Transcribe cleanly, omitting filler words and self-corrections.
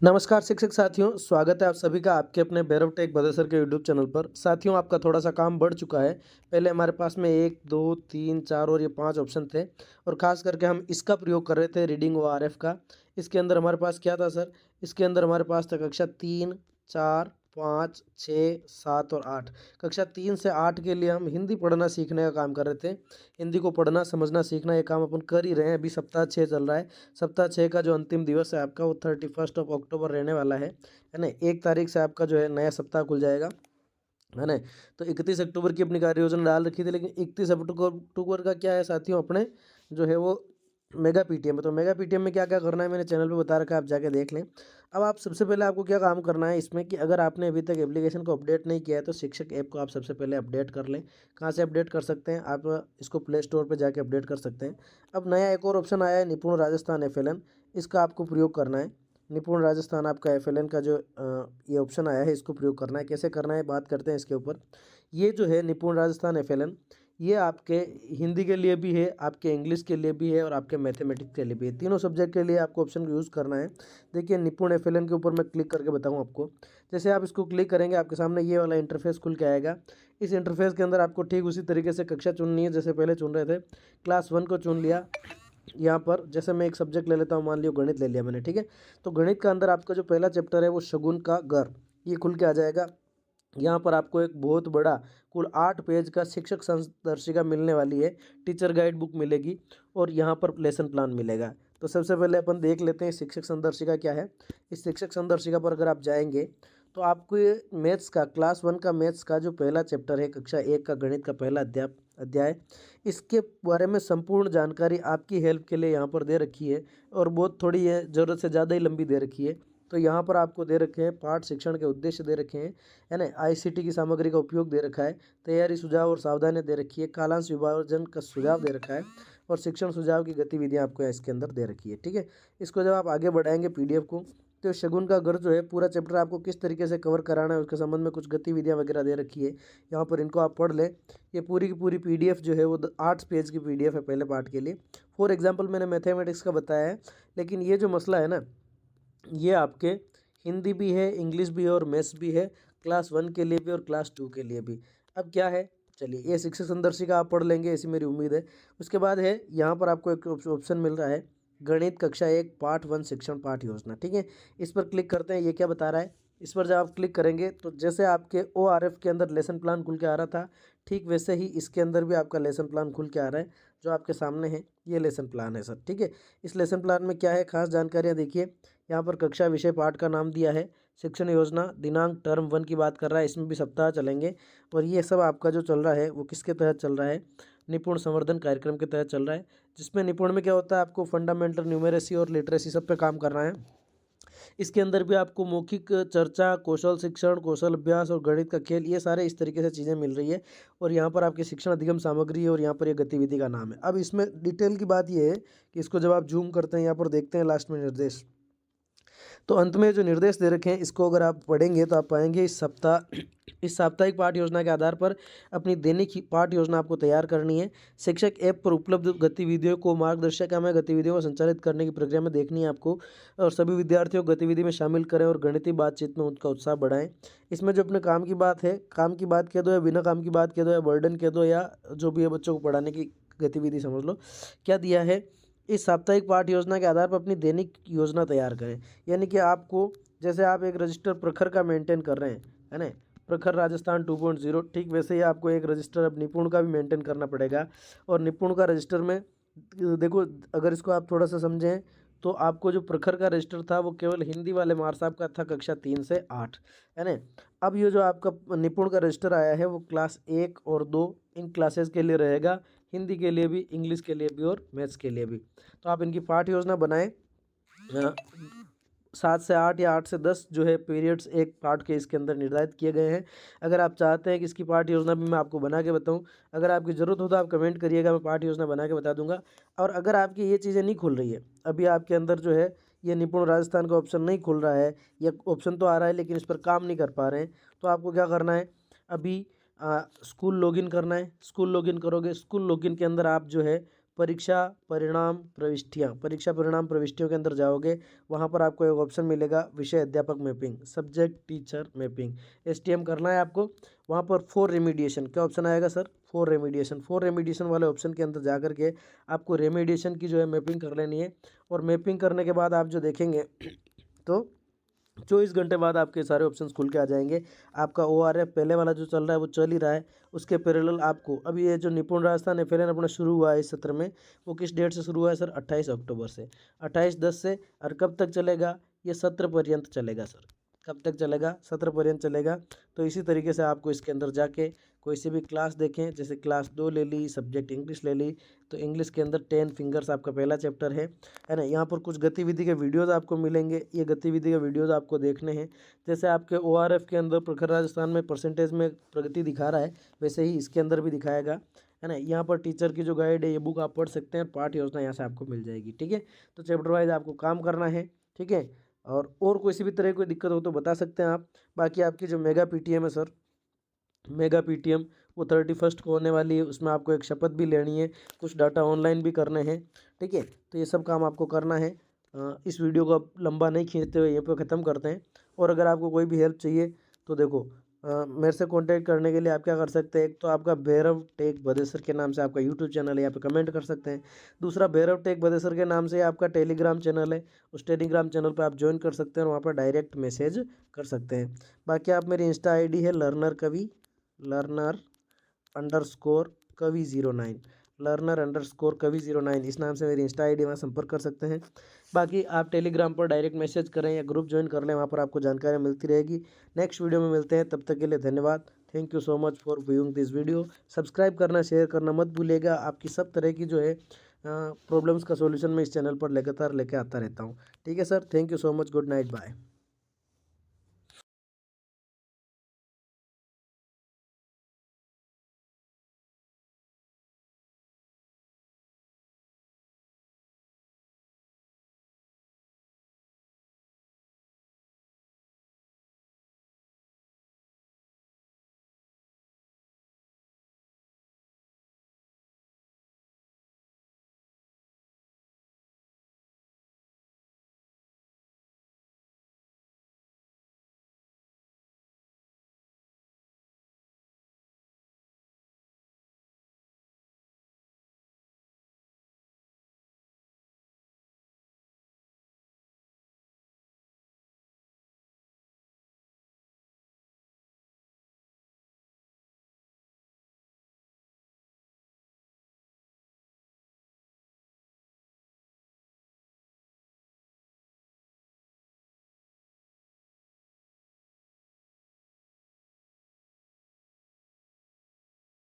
नमस्कार शिक्षक साथियों, स्वागत है आप सभी का आपके अपने भैरव टेक बदेसर के यूट्यूब चैनल पर। साथियों, आपका थोड़ा-सा काम बढ़ चुका है। पहले हमारे पास में 1, 2, 3, 4 और ये 5 ऑप्शन थे और ख़ास करके हम इसका प्रयोग कर रहे थे रीडिंग ओआरएफ का। इसके अंदर हमारे पास क्या था सर? इसके अंदर हमारे पास था कक्षा 3, 4, 5, 6, 7 और 8। कक्षा 3 से 8 के लिए हम हिंदी पढ़ना सीखने का काम कर रहे थे। हिंदी को पढ़ना, समझना, सीखना ये काम अपन कर ही रहे हैं। अभी सप्ताह 6 चल रहा है। सप्ताह 6 का जो अंतिम दिवस है आपका वो 31st ऑफ अक्टूबर रहने वाला है ना? 1 तारीख से आपका जो है नया सप्ताह खुल जाएगा, है ना? तो 31 अक्टूबर की अपनी कार्य योजना डाल रखी थी, लेकिन 31 अक्टूबर का क्या है साथियों, अपने जो है वो मेगा पीटीएम है। तो मेगा पीटीएम में क्या-क्या करना है मैंने चैनल पे बता रखा है, आप जाके देख लें। अब आप सबसे पहले आपको क्या काम करना है इसमें कि अगर आपने अभी तक एप्लीकेशन को अपडेट नहीं किया है तो शिक्षक ऐप को आप सबसे पहले अपडेट कर लें। कहाँ से अपडेट कर सकते हैं? आप इसको प्ले स्टोर पे जाके अपडेट कर सकते हैं। अब नया एक और ऑप्शन आया है निपुण राजस्थान एफएलएन, इसका आपको प्रयोग करना है। निपुण राजस्थान आपका एफएलएन का जो ये ऑप्शन आया है इसको प्रयोग करना है। कैसे करना है बात करते हैं इसके ऊपर। ये जो है निपुण राजस्थान एफएलएन, ये आपके हिंदी के लिए भी है, आपके इंग्लिश के लिए भी है और आपके मैथमेटिक्स के लिए भी है। तीनों सब्जेक्ट के लिए आपको ऑप्शन को यूज़ करना है। देखिए निपुण एफएलएन के ऊपर मैं क्लिक करके बताऊँ आपको। जैसे आप इसको क्लिक करेंगे आपके सामने ये वाला इंटरफेस खुल के आएगा। इस इंटरफेस के अंदर आपको ठीक उसी तरीके से कक्षा चुननी है जैसे पहले चुन रहे थे। क्लास 1 को चुन लिया। यहाँ पर जैसे मैं एक सब्जेक्ट ले लेता हूँ, मान लियो गणित ले लिया मैंने, ठीक है। तो गणित का अंदर आपका जो पहला चैप्टर है वो शगुन का घर, ये खुल के आ जाएगा। यहाँ पर आपको एक बहुत बड़ा कुल 8 पेज का शिक्षक संदर्शिका मिलने वाली है, टीचर गाइड बुक मिलेगी और यहाँ पर लेसन प्लान मिलेगा। तो सबसे पहले अपन देख लेते हैं शिक्षक संदर्शिका क्या है। इस शिक्षक संदर्शिका पर अगर आप जाएंगे तो आपको ये मैथ्स का क्लास 1 का मैथ्स का जो पहला चैप्टर है, कक्षा 1 का गणित का पहला अध्याय, इसके बारे में संपूर्ण जानकारी आपकी हेल्प के लिए यहाँ पर दे रखी है और बहुत थोड़ी है, ज़रूरत से ज़्यादा ही लंबी दे रखी है। तो यहाँ पर आपको दे रखे हैं पाठ शिक्षण के उद्देश्य दे रखे हैं, है ना? आईसीटी की सामग्री का उपयोग दे रखा है, तैयारी सुझाव और सावधानी दे रखी है, कालांश विभाजन का सुझाव दे रखा है और शिक्षण सुझाव की गतिविधियाँ आपको इसके अंदर दे रखी है, ठीक है। इसको जब आप आगे बढ़ाएंगे पीडीएफ को, तो शगुन का घर जो है पूरा चैप्टर आपको किस तरीके से कवर कराना है उसके संबंध में कुछ गतिविधियाँ वगैरह दे रखी है। यहाँ पर इनको आप पढ़ लें। ये पूरी की पूरी पीडीएफ जो है वो 8 पेज की पीडीएफ है पहले पार्ट के लिए। फॉर एग्जाम्पल मैंने मैथमेटिक्स का बताया है, लेकिन ये जो मसला है ना, ये आपके हिंदी भी है, इंग्लिश भी है और मैथ्स भी है, क्लास 1 के लिए भी और क्लास 2 के लिए भी। अब क्या है, चलिए ये शिक्षक संदर्शिका आप पढ़ लेंगे ऐसी मेरी उम्मीद है। उसके बाद है यहाँ पर आपको एक ऑप्शन मिल रहा है, गणित कक्षा 1 पाठ 1 शिक्षण पाठ योजना, ठीक है। इस पर क्लिक करते हैं। ये क्या बता रहा है, इस पर जब आप क्लिक करेंगे तो जैसे आपके ओआरएफ के अंदर लेसन प्लान खुल के आ रहा था, ठीक वैसे ही इसके अंदर भी आपका लेसन प्लान खुल के आ रहा है। जो आपके सामने है ये लेसन प्लान है सर, ठीक है। इस लेसन प्लान में क्या है, खास जानकारियाँ देखिए। यहाँ पर कक्षा विषय पाठ का नाम दिया है, शिक्षण योजना दिनांक टर्म 1 की बात कर रहा है, इसमें भी सप्ताह चलेंगे और ये सब आपका जो चल रहा है वो किसके तहत चल रहा है, निपुण संवर्धन कार्यक्रम के तहत चल रहा है। जिसमें निपुण में क्या होता है, आपको फंडामेंटल न्यूमेरेसी और लिटरेसी सब पे काम करना है। इसके अंदर भी आपको मौखिक चर्चा, कौशल शिक्षण, कौशल अभ्यास और गणित का खेल, ये सारे इस तरीके से चीज़ें मिल रही है और यहाँ पर आपकी शिक्षण अधिगम सामग्री है और यहाँ पर ये गतिविधि का नाम है। अब इसमें डिटेल की बात ये है कि इसको जब आप जूम करते हैं यहाँ पर देखते हैं लास्ट में निर्देश, तो अंत में जो निर्देश दे रखे हैं इसको अगर आप पढ़ेंगे तो आप पाएंगे इस साप्ताहिक पाठ योजना के आधार पर अपनी दैनिक पाठ योजना आपको तैयार करनी है। शिक्षक ऐप पर उपलब्ध गतिविधियों को मार्गदर्शिका में गतिविधियों को संचालित करने की प्रक्रिया में देखनी है आपको और सभी विद्यार्थियों को गतिविधि में शामिल करें और गणितीय बातचीत में उनका उत्साह बढ़ाएं। इसमें जो अपने काम की बात है, काम की बात कह दो या बिना काम की बात कह दो या बर्डन कह दो या जो भी है बच्चों को पढ़ाने की गतिविधि समझ लो, क्या दिया है, इस साप्ताहिक पाठ योजना के आधार पर अपनी दैनिक योजना तैयार करें। यानी कि आपको, जैसे आप एक रजिस्टर प्रखर का मेंटेन कर रहे हैं, है ना, प्रखर राजस्थान 2.0, ठीक वैसे ही आपको एक रजिस्टर अब निपुण का भी मेंटेन करना पड़ेगा। और निपुण का रजिस्टर में देखो, अगर इसको आप थोड़ा सा समझें तो आपको जो प्रखर का रजिस्टर था वो केवल हिंदी वाले मार साहब का था, कक्षा 3 से 8, है ना। अब ये जो आपका निपुण का रजिस्टर आया है वो क्लास 1 और 2 इन क्लासेस के लिए रहेगा, हिंदी के लिए भी, इंग्लिश के लिए भी और मैथ्स के लिए भी। तो आप इनकी पाठ योजना बनाएं। 7 से 8 या 8 से 10 जो है पीरियड्स एक पाठ के इसके अंदर निर्धारित किए गए हैं। अगर आप चाहते हैं कि इसकी पाठ योजना भी मैं आपको बना के बताऊं, अगर आपकी ज़रूरत हो तो आप कमेंट करिएगा, मैं पाठ योजना बना के बता दूंगा। और अगर आपकी ये चीज़ें नहीं खुल रही है, अभी आपके अंदर जो है ये निपुण राजस्थान का ऑप्शन नहीं खुल रहा है, या ऑप्शन तो आ रहा है लेकिन इस पर काम नहीं कर पा रहे हैं, तो आपको क्या करना है, अभी स्कूल लॉगिन करना है। स्कूल लॉगिन करोगे, स्कूल लॉगिन के अंदर आप जो है परीक्षा परिणाम प्रविष्टियाँ, परीक्षा परिणाम प्रविष्टियों के अंदर जाओगे, वहाँ पर आपको एक ऑप्शन मिलेगा विषय अध्यापक mapping, subject teacher mapping, STM करना है आपको। वहाँ पर फॉर रेमीडिएशन क्या ऑप्शन आएगा सर, फॉर रेमीडिएशन वाले ऑप्शन के अंदर जा करके आपको रेमीडिएशन की जो है मैपिंग कर लेनी है। और मैपिंग करने के बाद आप जो देखेंगे तो 24 घंटे बाद आपके सारे ऑप्शंस खुल के आ जाएंगे। आपका ओआरएफ पहले वाला जो चल रहा है वो चल ही रहा है, उसके पैरेलल आपको अभी ये जो निपुण राजस्थान एफएलएन अपना शुरू हुआ है इस सत्र में, वो किस डेट से शुरू हुआ है सर, 28 अक्टूबर से, 28/10 से। और कब तक चलेगा, ये सत्र पर्यंत चलेगा सर। कब तक चलेगा, सत्र पर्यंत चलेगा। तो इसी तरीके से आपको इसके अंदर जाके कोई सी भी क्लास देखें, जैसे क्लास 2 ले ली, सब्जेक्ट इंग्लिश ले ली, तो इंग्लिश के अंदर 10 फिंगर्स आपका पहला चैप्टर है ना। यहाँ पर कुछ गतिविधि के वीडियोज़ आपको मिलेंगे, ये गतिविधि के वीडियोज़ आपको देखने हैं। जैसे आपके ओआरएफ के अंदर प्रखर राजस्थान में परसेंटेज में प्रगति दिखा रहा है, वैसे ही इसके अंदर भी दिखाएगा, है ना। यहाँ पर टीचर की जो गाइड है ये बुक आप पढ़ सकते हैं, पाठ योजना यहाँ से आपको मिल जाएगी, ठीक है। तो चैप्टर वाइज आपको काम करना है, ठीक है। और किसी भी तरह की कोई दिक्कत हो तो बता सकते हैं आप। बाकी आपकी जो मेगा पीटीएम है सर, मेगा पीटीएम वो 31 को होने वाली है, उसमें आपको एक शपथ भी लेनी है, कुछ डाटा ऑनलाइन भी करने हैं, ठीक है। तो ये सब काम आपको करना है। इस वीडियो को आप लंबा नहीं खींचते हुए यहीं पर ख़त्म करते हैं। और अगर आपको कोई भी हेल्प चाहिए तो देखो, मेरे से कांटेक्ट करने के लिए आप क्या कर सकते हैं, एक तो आपका भैरव टेक बदेसर के नाम से आपका यूट्यूब चैनल है, यहाँ पे कमेंट कर सकते हैं। दूसरा, भैरव टेक बदेसर के नाम से आपका टेलीग्राम चैनल है, उस टेलीग्राम चैनल पर आप ज्वाइन कर सकते हैं और वहाँ पर डायरेक्ट मैसेज कर सकते हैं। बाकी आप मेरी इंस्टा आईडी है लर्नर_कवि09, लर्नर_कवि09, इस नाम से मेरी इंस्टा आईडी, वहाँ संपर्क कर सकते हैं। बाकी आप टेलीग्राम पर डायरेक्ट मैसेज करें या ग्रुप ज्वाइन कर लें, वहाँ पर आपको जानकारियाँ मिलती रहेगी। नेक्स्ट वीडियो में मिलते हैं, तब तक के लिए धन्यवाद। Thank you so much for viewing this video. Subscribe करना, शेयर करना मत भूलिएगा। आपकी सब तरह की जो है प्रॉब्लम्स का सॉल्यूशन मैं इस चैनल पर लगातार लेके आता रहता हूँ, ठीक है sir. Thank you so much, good night, bye.